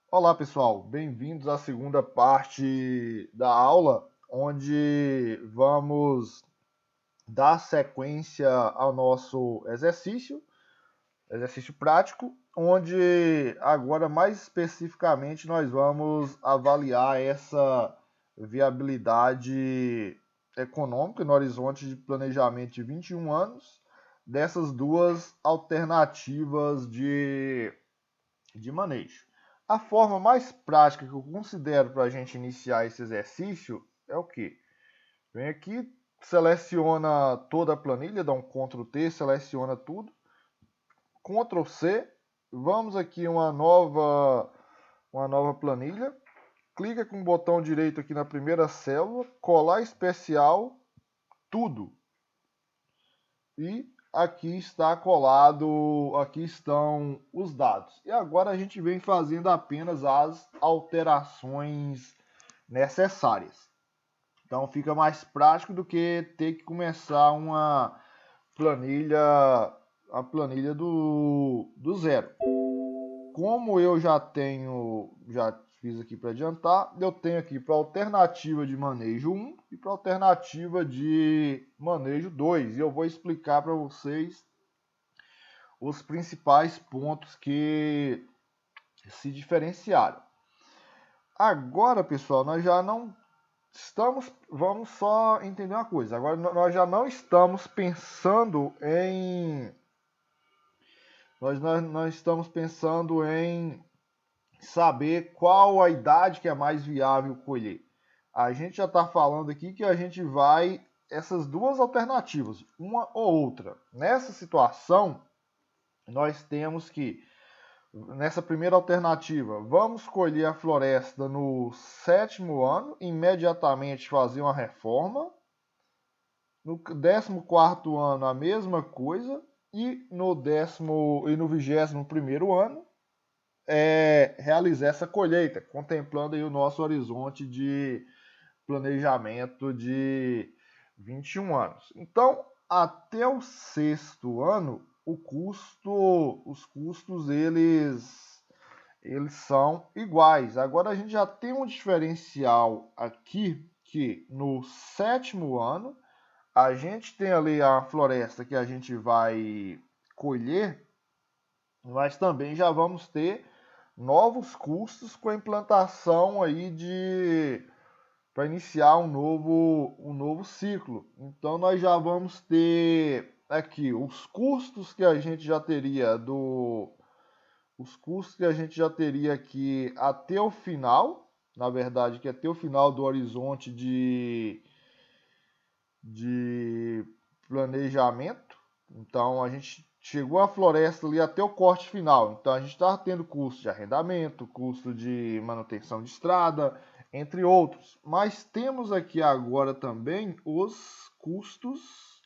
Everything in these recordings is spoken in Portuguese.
Olá, pessoal, bem-vindos à segunda parte da aula, onde vamos dar sequência ao nosso exercício prático, onde agora mais especificamente nós vamos avaliar essa viabilidade econômica no horizonte de planejamento de 21 anos dessas duas alternativas de manejo. A forma mais prática que eu considero para a gente iniciar esse exercício é o que? Vem aqui, seleciona toda a planilha, dá um Ctrl T, seleciona tudo, Ctrl C, vamos aqui uma nova planilha, clica com o botão direito aqui na primeira célula, colar especial, tudo. E aqui está colado, aqui estão os dados. E agora a gente vem fazendo apenas as alterações necessárias. Então fica mais prático do que ter que começar uma planilha, a planilha do zero. Como eu já fiz aqui para adiantar, eu tenho aqui para alternativa de manejo 1 e para alternativa de manejo 2. E eu vou explicar para vocês os principais pontos que se diferenciaram. Agora, pessoal, nós já não estamos. Vamos só entender uma coisa. Agora, nós já não estamos pensando em. Nós estamos pensando em saber qual a idade que é mais viável colher. A gente já está falando aqui que a gente vai essas duas alternativas, uma ou outra. Nessa situação, nós temos que, nessa primeira alternativa, vamos colher a floresta no sétimo ano, imediatamente fazer uma reforma. No 14º ano, a mesma coisa. E no 21º ano, realizar essa colheita, contemplando aí o nosso horizonte de planejamento de 21 anos. Então, até o sexto ano, os custos eles são iguais. Agora a gente já tem um diferencial aqui que no sétimo ano a gente tem ali a floresta que a gente vai colher, mas também já vamos ter novos custos com a implantação aí de para iniciar um novo ciclo. Então nós já vamos ter aqui os custos que a gente já teria aqui até o final, na verdade, que é até o final do horizonte de planejamento. Então a gente chegou à floresta ali até o corte final. Então a gente está tendo custo de arrendamento, custo de manutenção de estrada, entre outros. Mas temos aqui agora também os custos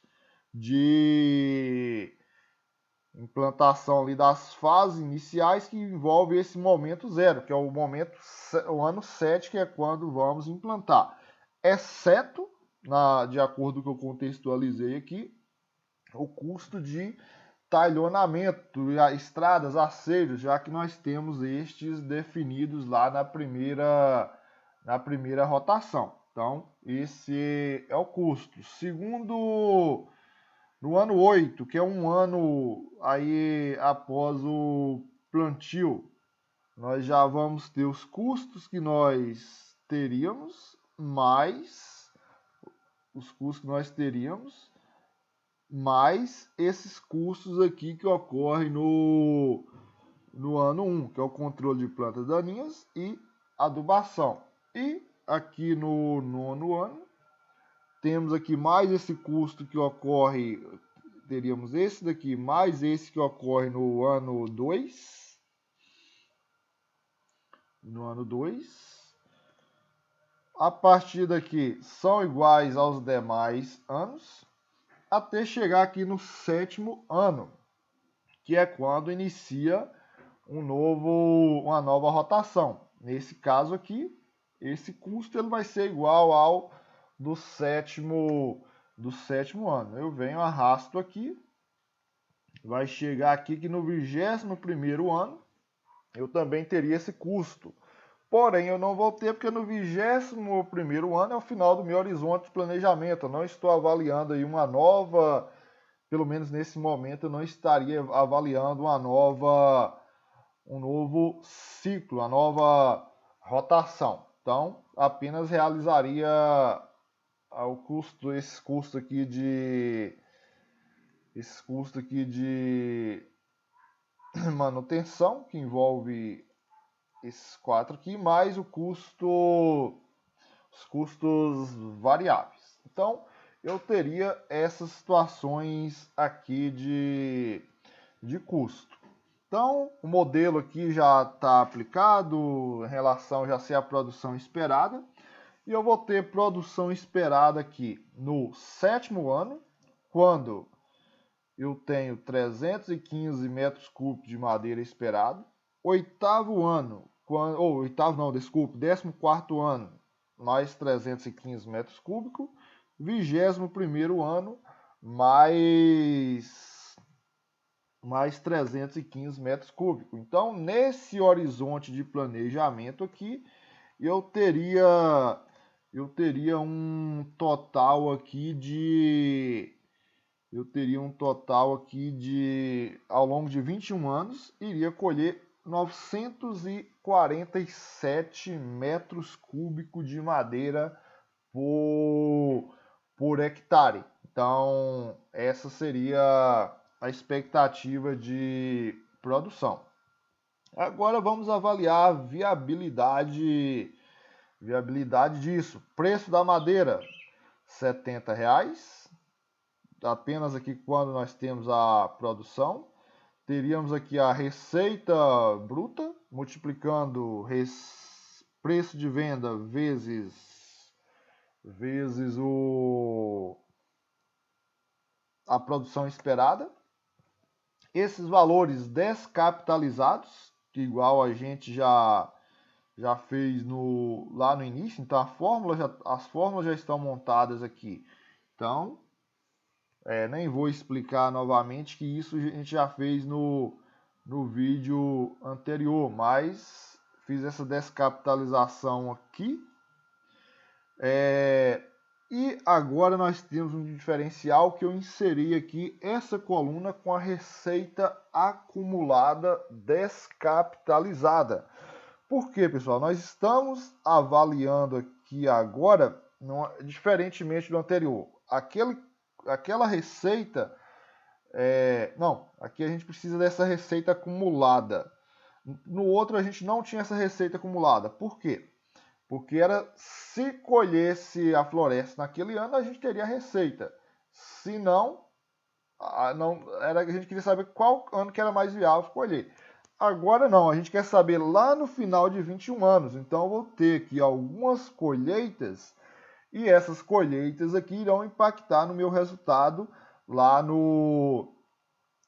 de implantação ali das fases iniciais que envolve esse momento zero, que é o ano 7, que é quando vamos implantar. Exceto, de acordo com o que eu contextualizei aqui, o custo de talhonamento, estradas, aceiros, já que nós temos estes definidos lá na primeira rotação. Então, esse é o custo. Segundo, no ano 8, que é um ano aí após o plantio, nós já vamos ter os custos que nós teríamos, mais os custos que nós teríamos, mais esses custos aqui que ocorrem no ano 1, que é o controle de plantas daninhas e adubação. E aqui no nono ano, temos aqui mais esse custo que ocorre, teríamos esse daqui, mais esse que ocorre no ano 2. No ano 2. A partir daqui são iguais aos demais anos, até chegar aqui no sétimo ano, que é quando inicia uma nova rotação. Nesse caso aqui, esse custo ele vai ser igual ao do sétimo ano. Eu venho, arrasto aqui, vai chegar aqui que no 21º ano eu também teria esse custo. Porém, eu não vou ter porque no 21º ano é o final do meu horizonte de planejamento. Eu não estou avaliando aí uma nova, pelo menos nesse momento, eu não estaria avaliando um novo ciclo, uma nova rotação. Então, apenas realizaria esse custo aqui de manutenção, que envolve esses quatro aqui, mais os custos variáveis. Então, eu teria essas situações aqui de custo. Então, o modelo aqui já está aplicado em relação já ser a produção esperada. E eu vou ter produção esperada aqui no 7º ano, quando eu tenho 315 metros cúbicos de madeira esperado. 8º ano, ou 8º não, desculpe, 14º ano, mais 315 metros cúbicos. 21º ano, mais 315 metros cúbicos. Então, nesse horizonte de planejamento aqui, eu teria um total aqui ao longo de 21 anos, iria colher 947 metros cúbicos de madeira por hectare. Então, essa seria a expectativa de produção. Agora vamos avaliar a viabilidade disso. Preço da madeira, R$ 70,00. Apenas aqui quando nós temos a produção. Teríamos aqui a receita bruta, multiplicando preço de venda vezes a produção esperada. Esses valores descapitalizados, que igual a gente já fez lá no início, então as fórmulas já estão montadas aqui. Então, nem vou explicar novamente que isso a gente já fez no vídeo anterior, mas fiz essa descapitalização aqui. E agora nós temos um diferencial que eu inseri aqui essa coluna com a receita acumulada descapitalizada. Por quê, pessoal? Nós estamos avaliando aqui agora, diferentemente do anterior. Aquela receita... aqui a gente precisa dessa receita acumulada. No outro a gente não tinha essa receita acumulada. Por quê? Porque se colhesse a floresta naquele ano, a gente teria receita. Se não, a gente queria saber qual ano que era mais viável colher. Agora não, a gente quer saber lá no final de 21 anos. Então eu vou ter aqui algumas colheitas e essas colheitas aqui irão impactar no meu resultado lá no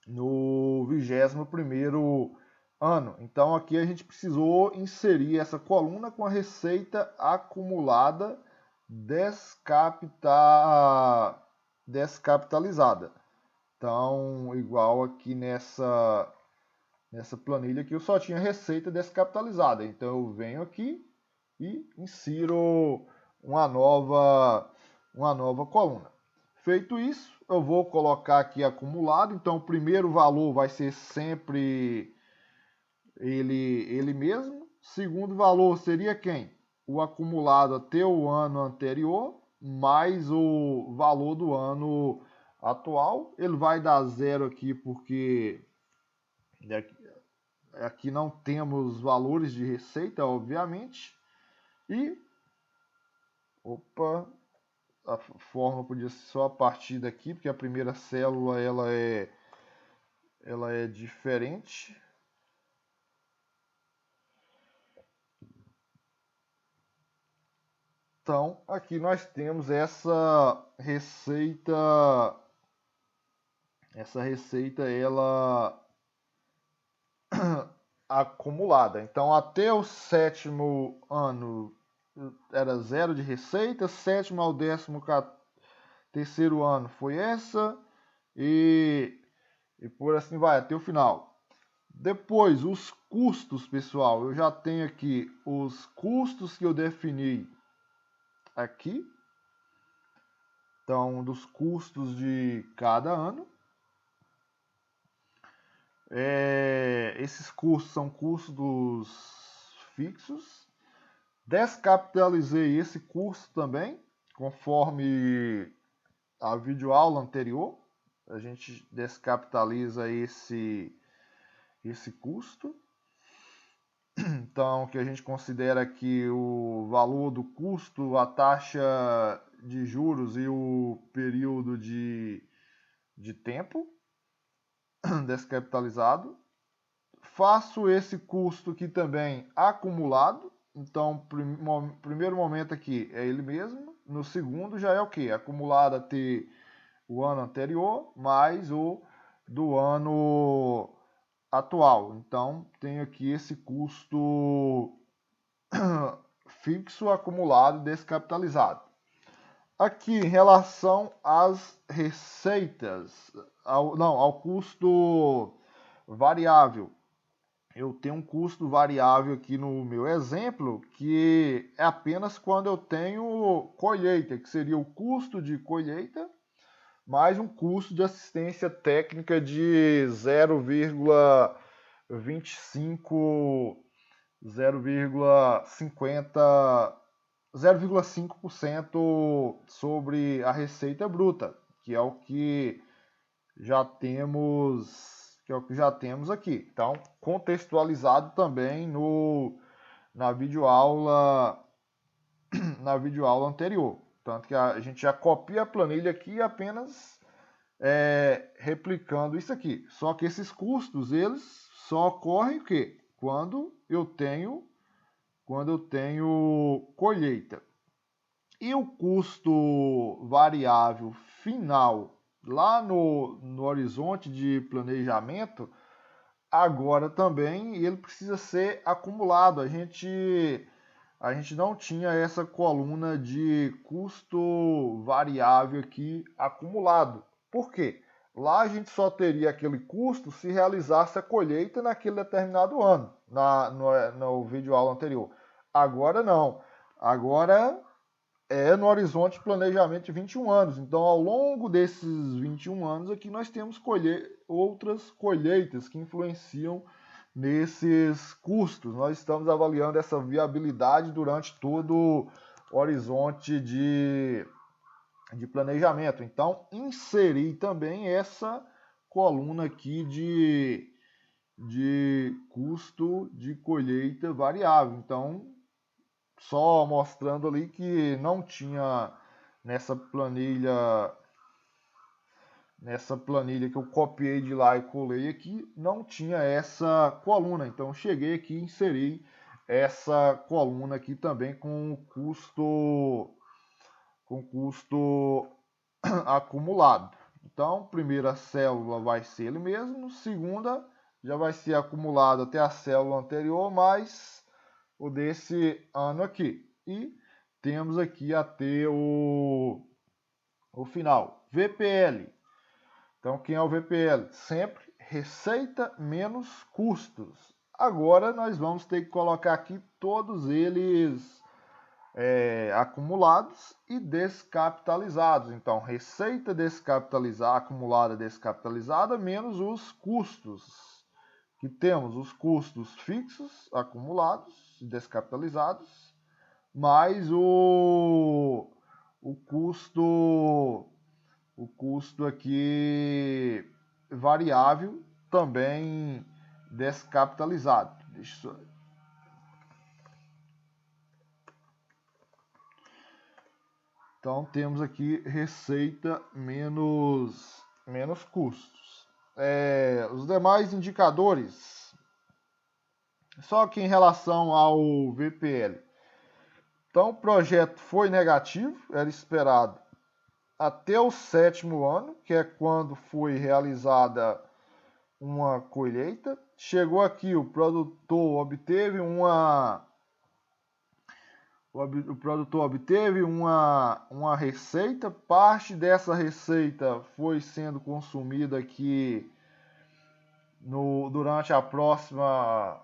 21º ano. Então aqui a gente precisou inserir essa coluna com a receita acumulada descapitalizada. Então, igual aqui nessa planilha aqui, eu só tinha receita descapitalizada. Então eu venho aqui e insiro uma nova coluna. Feito isso, eu vou colocar aqui acumulado. Então, o primeiro valor vai ser sempre ele mesmo. Segundo valor seria quem? O acumulado até o ano anterior, mais o valor do ano atual. Ele vai dar zero aqui porque aqui não temos valores de receita, obviamente. E a forma podia ser só a partir daqui, porque a primeira célula ela é diferente. Então, aqui nós temos essa receita ela acumulada. Então, até o 7º ano era zero de receita, 7º ao 13º ano foi essa, e por assim vai, até o final. Depois, os custos, pessoal, eu já tenho aqui os custos que eu defini aqui. Então, dos custos de cada ano. Esses custos são custos fixos. Descapitalizei esse custo também, conforme a videoaula anterior. A gente descapitaliza esse custo. Então, que a gente considera que o valor do custo, a taxa de juros e o período de tempo descapitalizado. Faço esse custo aqui também acumulado. Então, primeiro momento aqui é ele mesmo. No segundo já é o que? Acumulado até o ano anterior mais o do ano atual. Então, tenho aqui esse custo fixo acumulado descapitalizado. Aqui, em relação às receitas, ao custo variável. Eu tenho um custo variável aqui no meu exemplo, que é apenas quando eu tenho colheita, que seria o custo de colheita, mais um custo de assistência técnica de 0,5% sobre a receita bruta, que é o que já temos aqui. Então, contextualizado também na videoaula anterior. Tanto que a gente já copia a planilha aqui apenas replicando isso aqui. Só que esses custos, eles só ocorrem o quê? Quando eu tenho colheita. E o custo variável final lá no horizonte de planejamento, agora também ele precisa ser acumulado. A gente não tinha essa coluna de custo variável aqui acumulado. Por quê? Lá a gente só teria aquele custo se realizasse a colheita naquele determinado ano, no vídeo aula anterior. Agora não. Agora é no horizonte de planejamento de 21 anos. Então, ao longo desses 21 anos aqui, nós temos outras colheitas que influenciam nesses custos. Nós estamos avaliando essa viabilidade durante todo o horizonte de planejamento. Então, inseri também essa coluna aqui de custo de colheita variável. Então, só mostrando ali que não tinha nessa planilha que eu copiei de lá e colei aqui, não tinha essa coluna. Então cheguei aqui e inseri essa coluna aqui também com custo acumulado. Então, primeira célula vai ser ele mesmo, segunda já vai ser acumulado até a célula anterior, mais o desse ano aqui. E temos aqui até o final. VPL. Então, quem é o VPL? Sempre receita menos custos. Agora, nós vamos ter que colocar aqui todos eles acumulados e descapitalizados. Então, receita descapitalizada, acumulada descapitalizada, menos os custos. Que temos os custos fixos acumulados, descapitalizados, mais o custo aqui variável também descapitalizado. Então temos aqui receita menos custos. Os demais indicadores, só que em relação ao VPL. Então o projeto foi negativo, era esperado até o 7º ano, que é quando foi realizada uma colheita. Chegou aqui, o produtor obteve uma receita, parte dessa receita foi sendo consumida aqui durante a próxima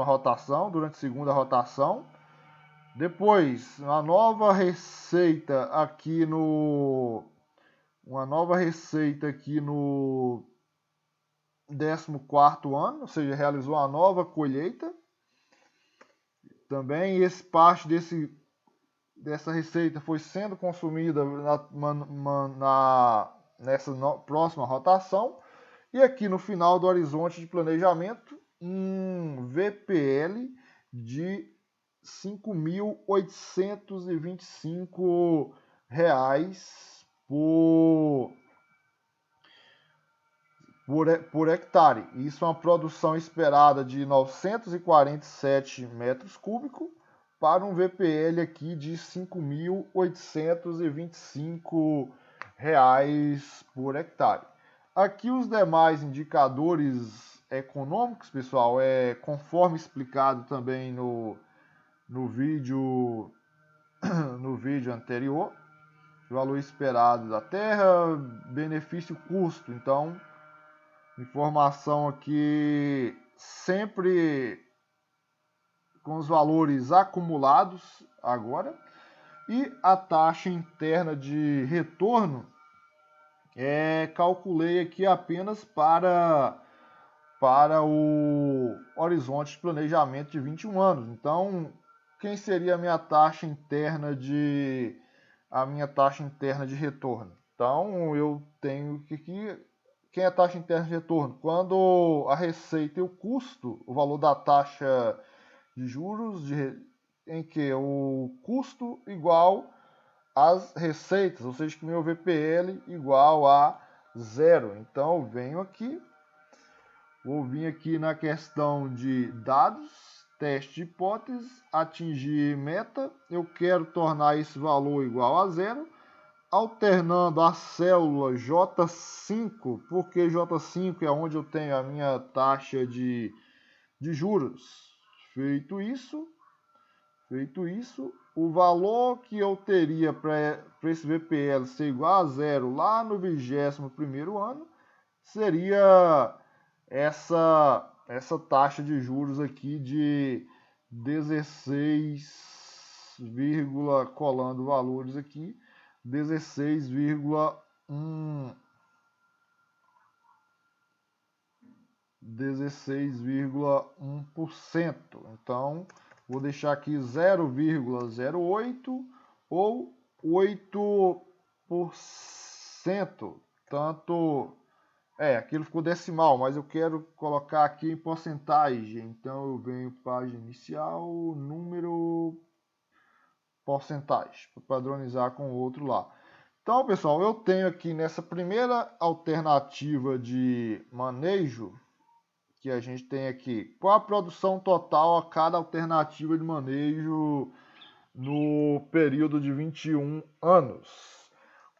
rotação, durante a segunda rotação. Depois, uma nova receita aqui no 14º ano, ou seja, realizou uma nova colheita. Também parte dessa receita foi sendo consumida nessa próxima rotação. E aqui no final do horizonte de planejamento, um VPL de R$ 5.825 por hectare. Isso é uma produção esperada de 947 metros cúbicos para um VPL aqui de R$ 5.825 por hectare. Aqui os demais indicadores econômicos, pessoal, conforme explicado também no vídeo anterior. Valor esperado da terra, benefício custo. Então, informação aqui sempre com os valores acumulados agora. E a taxa interna de retorno calculei aqui apenas para o horizonte de planejamento de 21 anos. Então, quem seria a minha taxa interna de retorno? Então, eu tenho que quem é a taxa interna de retorno? Quando a receita e o custo, o valor da taxa de juros, em que o custo igual às receitas, ou seja, que meu VPL igual a 0. Então, eu venho aqui, vou vir aqui na questão de dados, teste de hipótese, atingir meta, eu quero tornar esse valor igual a 0, alternando a célula J5, porque J5 é onde eu tenho a minha taxa de juros. Feito isso, o valor que eu teria para esse VPL ser igual a 0 lá no 21º ano seria essa taxa de juros aqui de 16, colando valores aqui, 16,1%. Então, vou deixar aqui 0,08 ou 8%. Tanto aquilo ficou decimal, mas eu quero colocar aqui em porcentagem. Então eu venho página inicial, número, porcentagem, para padronizar com o outro lá. Então, pessoal, eu tenho aqui nessa primeira alternativa de manejo, que a gente tem aqui, qual a produção total a cada alternativa de manejo no período de 21 anos.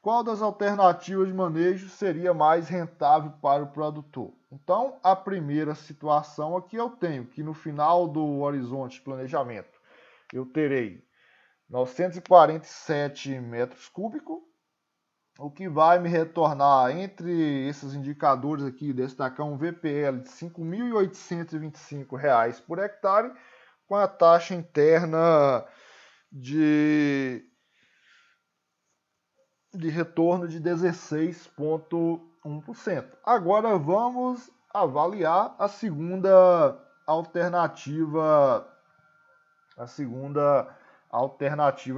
Qual das alternativas de manejo seria mais rentável para o produtor? Então, a primeira situação aqui eu tenho que no final do horizonte de planejamento eu terei 947 metros cúbicos, o que vai me retornar entre esses indicadores aqui, destacar um VPL de R$ 5.825 por hectare, com a taxa interna de retorno de 16,1%. Agora vamos avaliar a segunda alternativa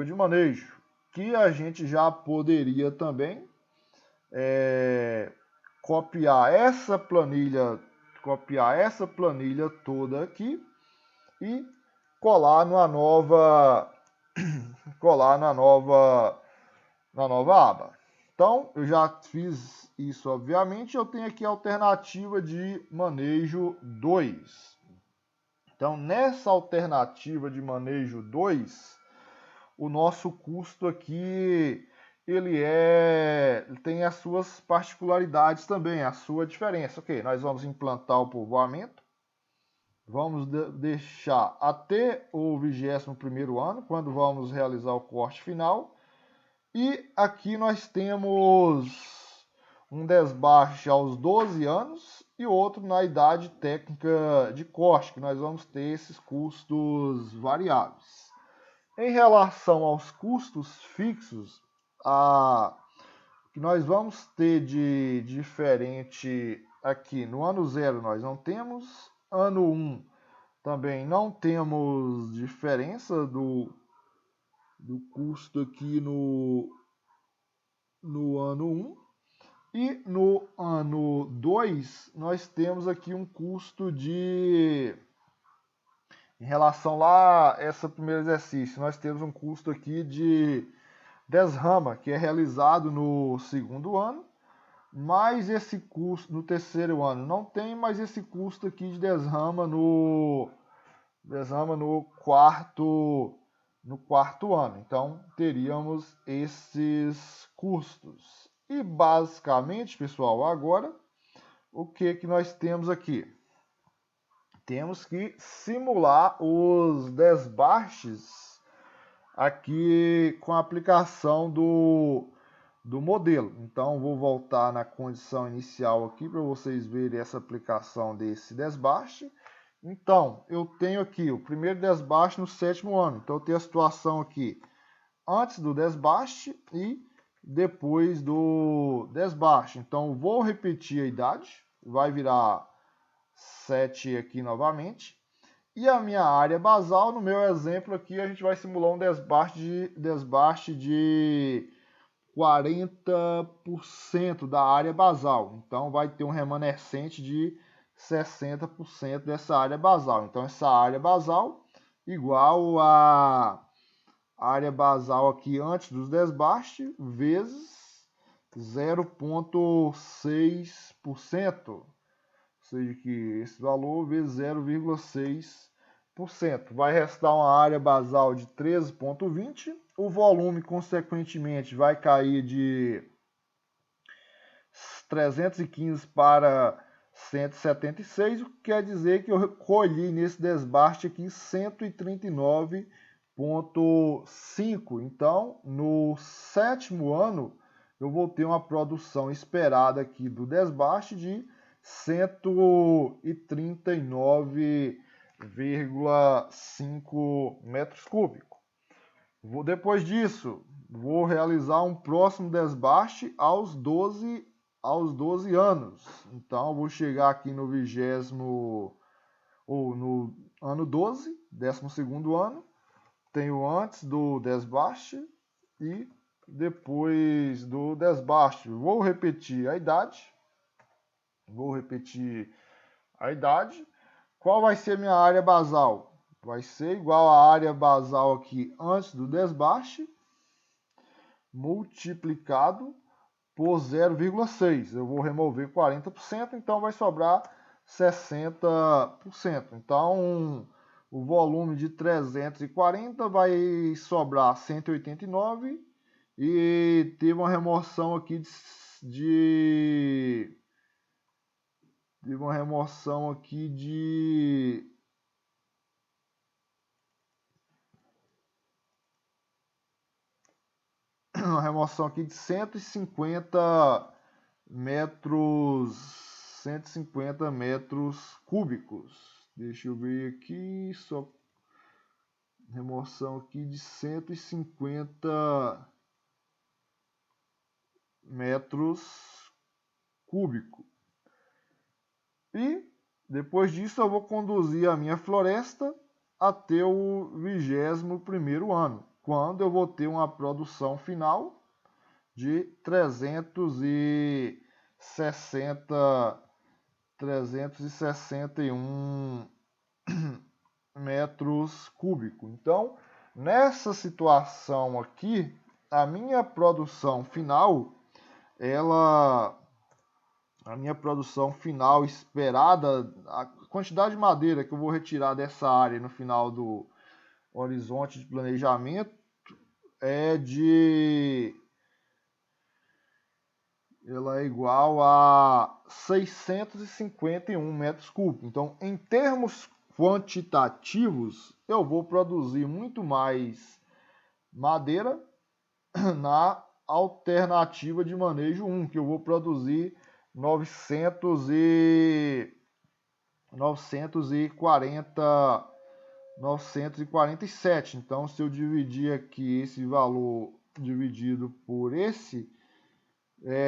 de manejo, que a gente já poderia também copiar essa planilha toda aqui e colar na nova aba. Então, eu já fiz isso, obviamente. Eu tenho aqui a alternativa de manejo 2. Então, nessa alternativa de manejo 2, o nosso custo aqui, ele tem as suas particularidades também, a sua diferença. Ok, nós vamos implantar o povoamento. Vamos deixar até o 21º ano, quando vamos realizar o corte final. E aqui nós temos um desbaste aos 12 anos e outro na idade técnica de corte, que nós vamos ter esses custos variáveis. Em relação aos custos fixos, que nós vamos ter de diferente aqui no ano 0 nós não temos, ano 1 também não temos diferença do custo aqui no ano 1. E no ano 2, nós temos aqui um custo de... Em relação lá, esse primeiro exercício, nós temos um custo aqui de desrama, que é realizado no segundo ano, mais esse custo no terceiro ano não tem, mas esse custo aqui de desrama no quarto ano. Então, teríamos esses custos. E basicamente, pessoal, agora o que nós temos aqui? Temos que simular os desbastes aqui com a aplicação do modelo. Então, vou voltar na condição inicial aqui para vocês verem essa aplicação desse desbaste. Então, eu tenho aqui o primeiro desbaste no sétimo ano. Então, eu tenho a situação aqui antes do desbaste e depois do desbaste. Então, vou repetir a idade, vai virar 7 aqui novamente. E a minha área basal, no meu exemplo aqui, a gente vai simular um desbaste de 40% da área basal. Então, vai ter um remanescente de 60% dessa área basal. Então, essa área basal igual a área basal aqui antes dos desbastes vezes 0,6%. Ou seja, que esse valor vezes 0,6%. Vai restar uma área basal de 13,20. O volume, consequentemente, vai cair de 315 para 176, o que quer dizer que eu colhi nesse desbaste aqui 139,5. Então, no sétimo ano, eu vou ter uma produção esperada aqui do desbaste de 139,5 metros cúbicos. Depois disso, vou realizar um próximo desbaste aos 12 anos. Então, vou chegar aqui no 20º, ou no ano 12, 12º ano. Tenho antes do desbaste e depois do desbaste. Vou repetir a idade. Qual vai ser minha área basal? Vai ser igual à área basal aqui antes do desbaste, multiplicado por 0,6. Eu vou remover 40%, então vai sobrar 60%. Então, o volume de 340 vai sobrar 189 e teve uma remoção aqui de uma remoção aqui de 150 metros cúbicos. Deixa eu ver aqui, só remoção aqui de 150 metros cúbicos. E depois disso eu vou conduzir a minha floresta até o 21º ano, quando eu vou ter uma produção final de 361 metros cúbicos. Então, nessa situação aqui, a minha produção final, a minha produção final esperada, a quantidade de madeira que eu vou retirar dessa área no final do horizonte de planejamento ela é igual a 651 metros cúbicos. Então, em termos quantitativos, eu vou produzir muito mais madeira na alternativa de manejo 1, que eu vou produzir 947. Então, se eu dividir aqui esse valor dividido por esse,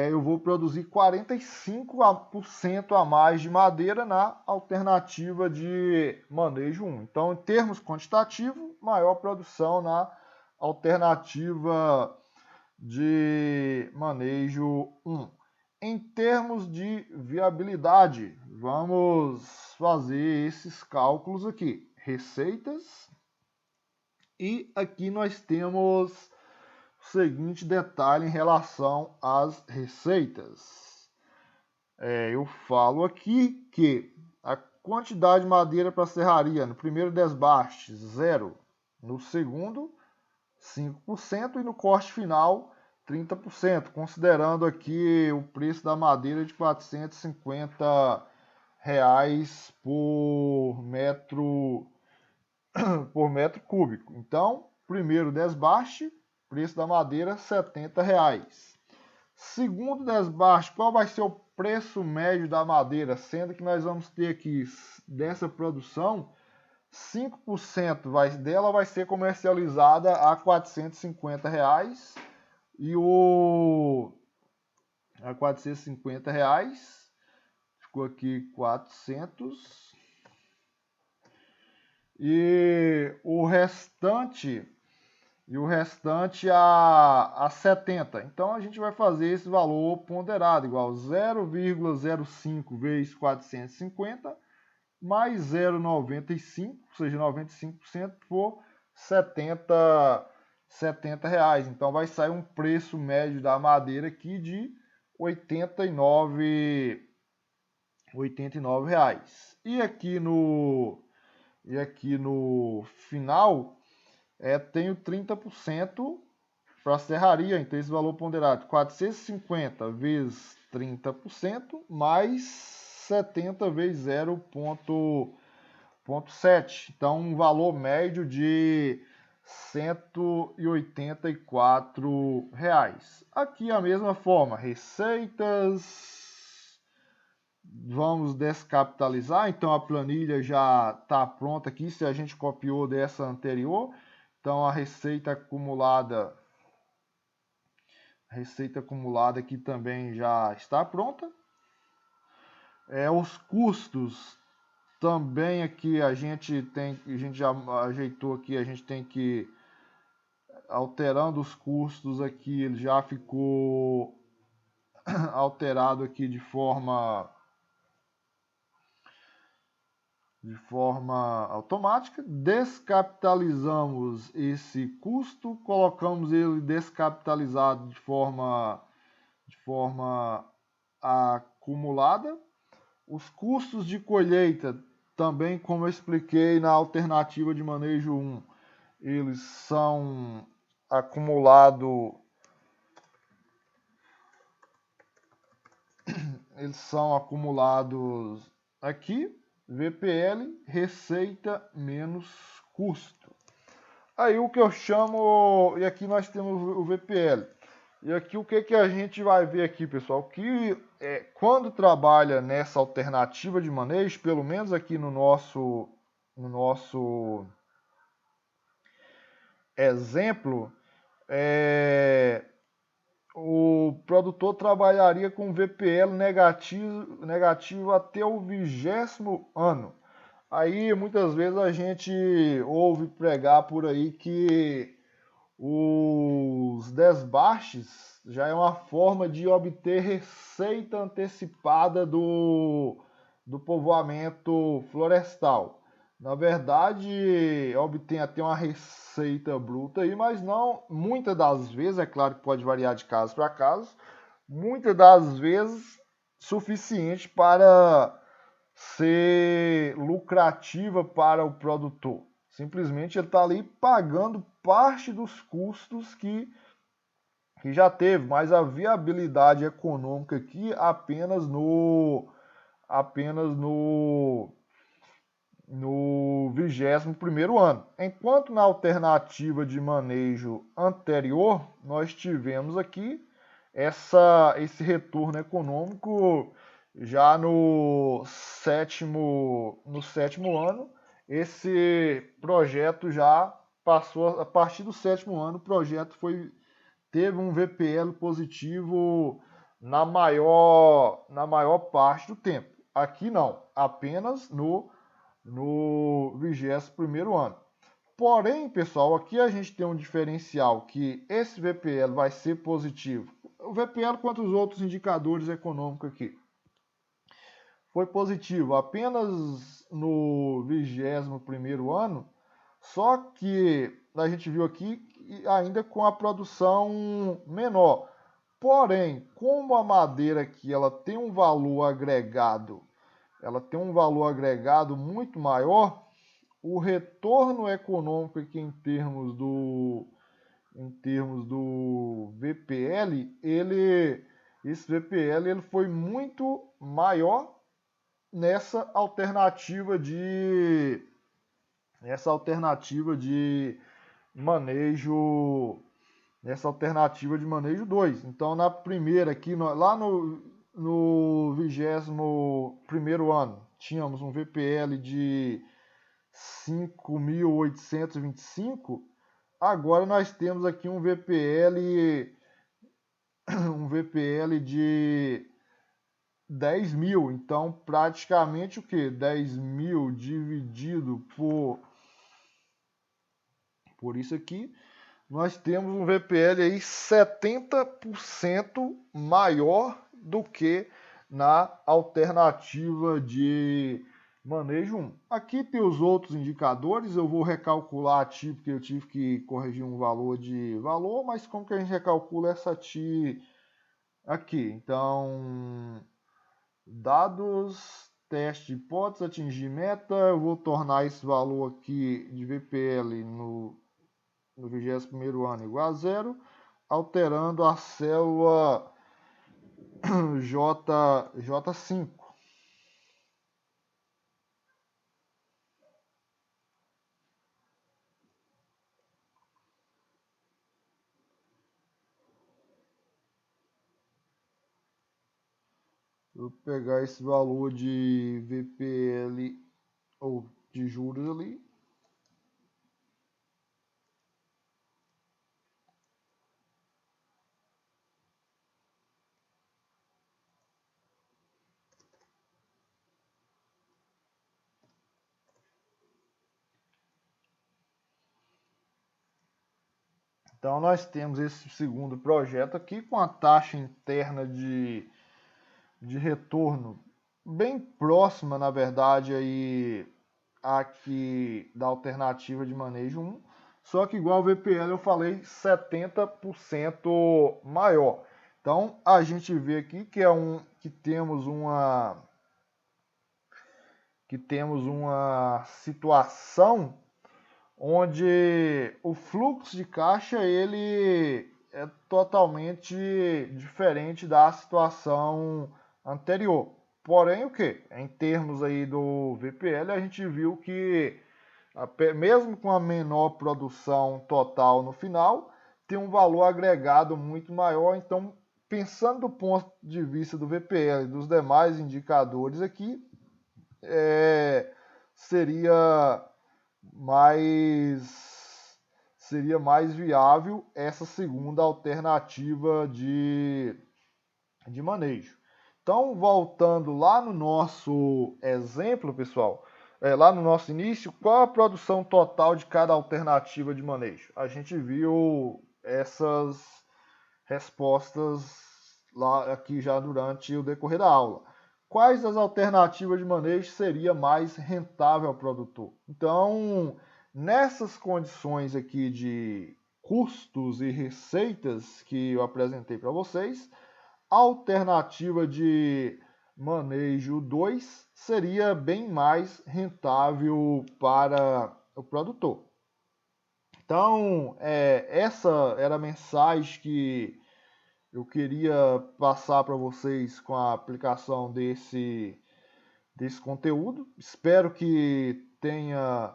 eu vou produzir 45% a mais de madeira na alternativa de manejo 1. Então, em termos quantitativos, maior produção na alternativa de manejo 1. Em termos de viabilidade, vamos fazer esses cálculos aqui. Receitas. E aqui nós temos o seguinte detalhe em relação às receitas. Eu falo aqui que a quantidade de madeira para serraria no primeiro desbaste, 0. No segundo, 5%. E no corte final, 30%. Considerando aqui o preço da madeira de R$ 450 por metro cúbico. Então, primeiro desbaste, preço da madeira R$ 70. Segundo desbaste, qual vai ser o preço médio da madeira? Sendo que nós vamos ter aqui, dessa produção, 5% dela vai ser comercializada a R$ 450. E a R$ 450 ficou aqui 400. E o restante a 70. Então a gente vai fazer esse valor ponderado igual 0,05 vezes 450 mais 0,95, ou seja, 95% por 70 reais. Então vai sair um preço médio da madeira aqui de R$ 89 reais. E aqui no final tenho 30% para a serraria. Então esse valor ponderado 450 vezes 30% mais 70 vezes 0,7. Então um valor médio de R$ 184. Aqui a mesma forma, receitas. Vamos descapitalizar, então a planilha já está pronta aqui, se a gente copiou dessa anterior. Então a receita acumulada aqui também já está pronta. Os custos também aqui a gente já ajeitou aqui, a gente tem que alterando os custos aqui, ele já ficou alterado aqui de forma automática. Descapitalizamos esse custo, colocamos ele descapitalizado de forma acumulada. Os custos de colheita, também como eu expliquei na alternativa de manejo 1, eles são acumulados aqui. VPL, receita menos custo. Aí o que eu chamo, e aqui nós temos o VPL. E aqui o que a gente vai ver aqui, pessoal, que quando trabalha nessa alternativa de manejo, pelo menos aqui no nosso exemplo, o produtor trabalharia com VPL negativo até o 20º ano. Aí muitas vezes a gente ouve pregar por aí que os desbastes já é uma forma de obter receita antecipada do povoamento florestal. Na verdade, obtém até uma receita bruta aí, mas não, muitas das vezes, é claro que pode variar de caso para caso, muitas das vezes suficiente para ser lucrativa para o produtor. Simplesmente ele está ali pagando parte dos custos que já teve, mas a viabilidade econômica aqui apenas no 21º ano. Enquanto na alternativa de manejo anterior, nós tivemos aqui esse retorno econômico já no sétimo ano. Esse projeto já passou, a partir do sétimo ano, o projeto teve um VPL positivo na maior parte do tempo. Aqui não, apenas no 21º ano. Porém, pessoal, aqui a gente tem um diferencial que esse VPL vai ser positivo. O VPL quanto os outros indicadores econômicos aqui. Foi positivo apenas no 21º ano, só que a gente viu aqui ainda com a produção menor. Porém, como a madeira aqui ela tem um valor agregado, muito maior, o retorno econômico aqui em termos do VPL, esse VPL ele foi muito maior nessa alternativa de manejo, nessa alternativa de manejo 2. Então, na primeira aqui, lá no 21º ano, tínhamos um VPL de 5.825. Agora nós temos aqui um VPL de 10.000. Então, praticamente o que? 10.000 dividido por isso aqui, nós temos um VPL aí 70% maior do que na alternativa de manejo 1. Aqui tem os outros indicadores, eu vou recalcular a TI, porque eu tive que corrigir um valor, mas como que a gente recalcula essa TI aqui? Então, dados, teste, hipótese, atingir meta, eu vou tornar esse valor aqui de VPL no 21º ano igual a zero, alterando a célula J5. Vou pegar esse valor de VPL ou de juros ali. Então nós temos esse segundo projeto aqui com a taxa interna de retorno bem próxima, na verdade, aí aqui da alternativa de manejo 1, só que igual ao VPL eu falei 70% maior. Então a gente vê aqui que temos uma situação onde o fluxo de caixa ele é totalmente diferente da situação anterior. Porém, o que? Em termos aí do VPL, a gente viu que mesmo com a menor produção total no final, tem um valor agregado muito maior. Então, pensando do ponto de vista do VPL e dos demais indicadores aqui, seria mais viável essa segunda alternativa de manejo. Então, voltando lá no nosso exemplo, pessoal, lá no nosso início, qual a produção total de cada alternativa de manejo? A gente viu essas respostas lá aqui já durante o decorrer da aula. Quais as alternativas de manejo seria mais rentável ao produtor? Então, nessas condições aqui de custos e receitas que eu apresentei para vocês, a alternativa de manejo 2 seria bem mais rentável para o produtor. Então, essa era a mensagem que eu queria passar para vocês com a aplicação desse conteúdo. Espero que tenha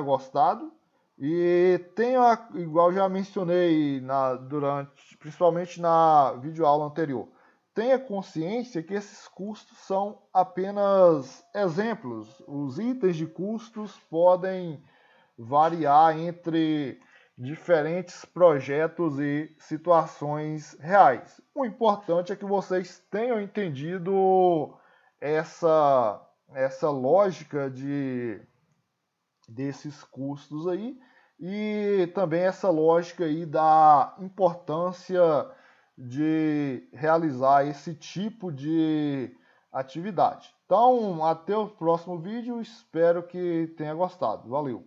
gostado. E tenha, igual já mencionei principalmente na videoaula anterior, tenha consciência que esses custos são apenas exemplos. Os itens de custos podem variar entre diferentes projetos e situações reais. O importante é que vocês tenham entendido essa lógica desses custos aí e também essa lógica aí da importância de realizar esse tipo de atividade. Então, até o próximo vídeo, espero que tenha gostado. Valeu!